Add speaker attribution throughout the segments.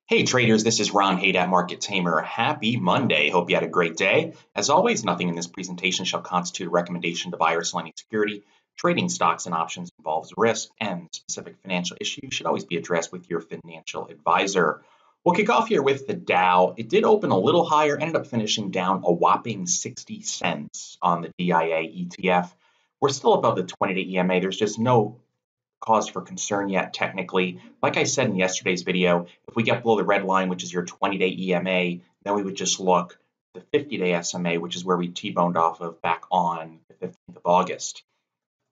Speaker 1: Hey traders, this is Ron Haidt at Market Tamer. Happy Monday. Hope you had a great day. As always, nothing in this presentation shall constitute a recommendation to buy or sell any security. Trading stocks and options involves risk, and specific financial issues should always be addressed with your financial advisor. We'll kick off here with the Dow. It did open a little higher, ended up finishing down a whopping 60 cents on the DIA ETF. We're still above the 20-day EMA. There's just no cause for concern yet technically. Like I said in yesterday's video, if we get below the red line, which is your 20-day EMA, then we would just look the 50-day SMA, which is where we T-boned off of back on the 15th of August.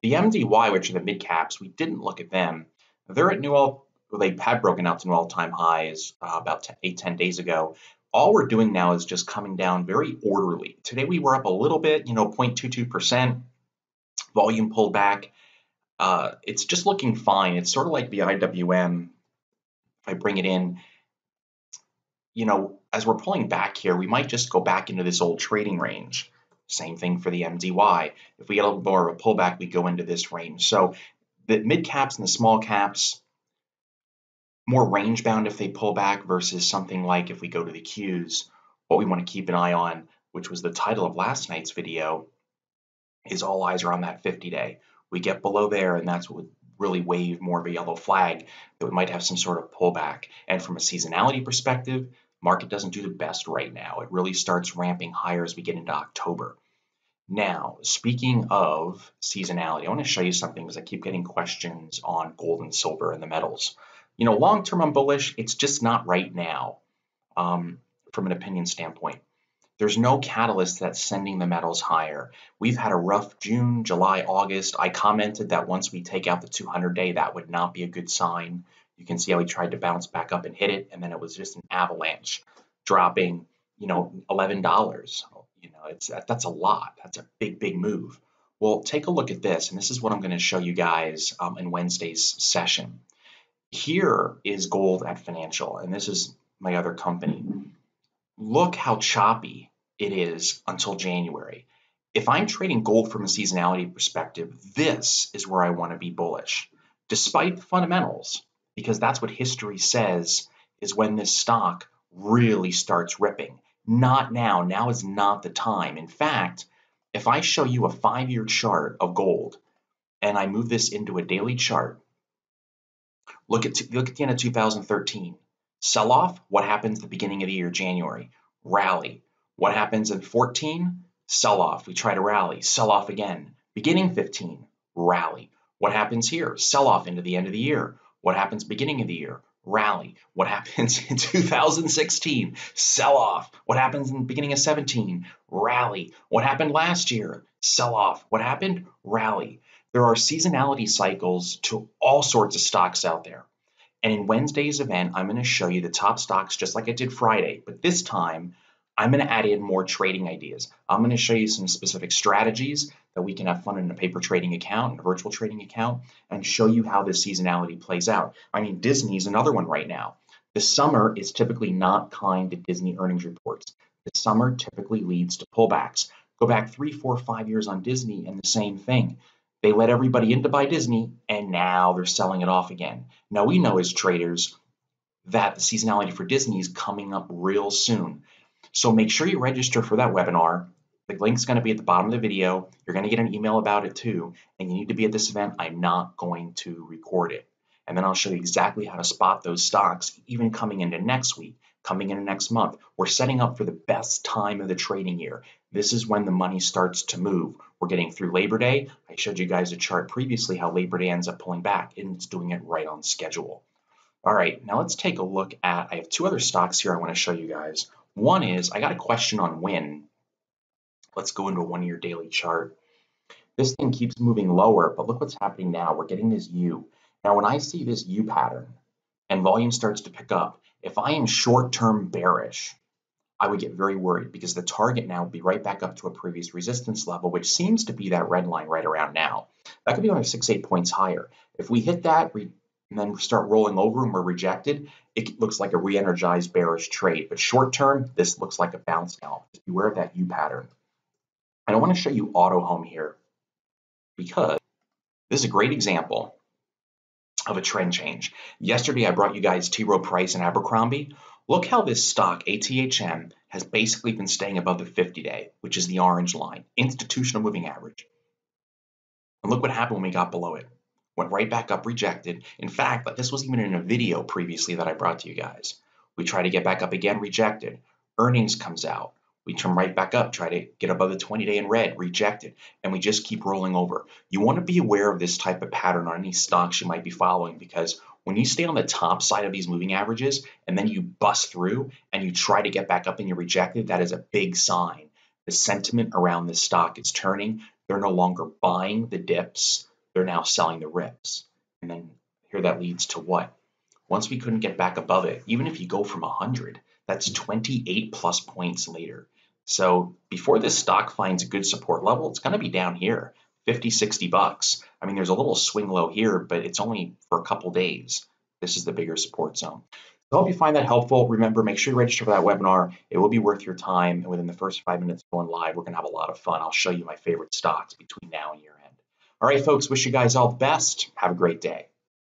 Speaker 1: The MDY, which are the mid caps, we didn't look at them. They're at they had broken out to new all-time highs about 8-10 days ago. All we're doing now is just coming down very orderly. Today we were up a little bit, 0.22%, volume pulled back. It's just looking fine. It's sort of like the IWM. If I bring it in, as we're pulling back here, we might just go back into this old trading range. Same thing for the MDY. If we get a little more of a pullback, we go into this range. So the mid caps and the small caps, more range bound if they pull back versus something like if we go to the Qs. What we want to keep an eye on, which was the title of last night's video, is all eyes are on that 50-day. We get below there, and that's what would really wave more of a yellow flag that we might have some sort of pullback. And from a seasonality perspective, market doesn't do the best right now. It really starts ramping higher as we get into October. Now, speaking of seasonality, I want to show you something because I keep getting questions on gold and silver and the metals. Long term I'm bullish. It's just not right now from an opinion standpoint. There's no catalyst that's sending the metals higher. We've had a rough June, July, August. I commented that once we take out the 200-day, that would not be a good sign. You can see how we tried to bounce back up and hit it, and then it was just an avalanche, dropping, $11. That's a lot. That's a big, big move. Well, take a look at this, and this is what I'm going to show you guys in Wednesday's session. Here is gold at Financial, and this is my other company. Look how choppy it is until January. If I'm trading gold from a seasonality perspective, this is where I want to be bullish, despite the fundamentals, because that's what history says is when this stock really starts ripping. Not now. Now is not the time. In fact, if I show you a 5-year chart of gold and I move this into a daily chart, look at the end of 2013. Sell off, what happens at the beginning of the year, January? Rally. What happens in 14? Sell off. We try to rally. Sell off again. Beginning 15, rally. What happens here? Sell off into the end of the year. What happens beginning of the year? Rally. What happens in 2016? Sell off. What happens in the beginning of 17? Rally. What happened last year? Sell off. What happened? Rally. There are seasonality cycles to all sorts of stocks out there. And in Wednesday's event, I'm going to show you the top stocks just like I did Friday. But this time, I'm going to add in more trading ideas. I'm going to show you some specific strategies that we can have fun in a paper trading account and a virtual trading account and show you how this seasonality plays out. I mean, Disney is another one right now. The summer is typically not kind to Disney earnings reports. The summer typically leads to pullbacks. Go back 3, 4, 5 years on Disney and the same thing. They let everybody in to buy Disney, and now they're selling it off again. Now, we know as traders that the seasonality for Disney is coming up real soon. So make sure you register for that webinar. The link's going to be at the bottom of the video. You're going to get an email about it too, and you need to be at this event. I'm not going to record it. And then I'll show you exactly how to spot those stocks, even coming into next week, coming into next month. We're setting up for the best time of the trading year. This is when the money starts to move. We're getting through Labor Day. I showed you guys a chart previously how Labor Day ends up pulling back, and it's doing it right on schedule. All right, now let's take a look at, I have 2 other stocks here I want to show you guys. One is, I got a question on WYNN. Let's go into a 1-year daily chart. This thing keeps moving lower, but look what's happening now. We're getting this U. Now, when I see this U pattern and volume starts to pick up, if I am short-term bearish, I would get very worried because the target now would be right back up to a previous resistance level, which seems to be that red line right around now. That could be only 6-8 points higher. If we hit that and then start rolling over and we're rejected, it looks like a re-energized bearish trade. But short-term, this looks like a bounce now. Just beware of that U pattern. And I want to show you Auto Home here because this is a great example of a trend change. Yesterday, I brought you guys T. Rowe Price and Abercrombie. Look how this stock, ATHM, has basically been staying above the 50-day, which is the orange line, institutional moving average. And look what happened when we got below it. Went right back up, rejected. In fact, this was even in a video previously that I brought to you guys. We try to get back up again, rejected. Earnings comes out. We turn right back up, try to get above the 20-day in red, rejected, and we just keep rolling over. You want to be aware of this type of pattern on any stocks you might be following, because when you stay on the top side of these moving averages and then you bust through and you try to get back up and you're rejected, that is a big sign. The sentiment around this stock is turning. They're no longer buying the dips. They're now selling the rips. And then here that leads to what? Once we couldn't get back above it, even if you go from 100, that's 28 plus points later. So before this stock finds a good support level, it's going to be down here, 50, 60 bucks. I mean, there's a little swing low here, but it's only for a couple days. This is the bigger support zone. So I hope you find that helpful. Remember, make sure you register for that webinar. It will be worth your time. And within the first 5 minutes going live, we're going to have a lot of fun. I'll show you my favorite stocks between now and year end. All right, folks, wish you guys all the best. Have a great day.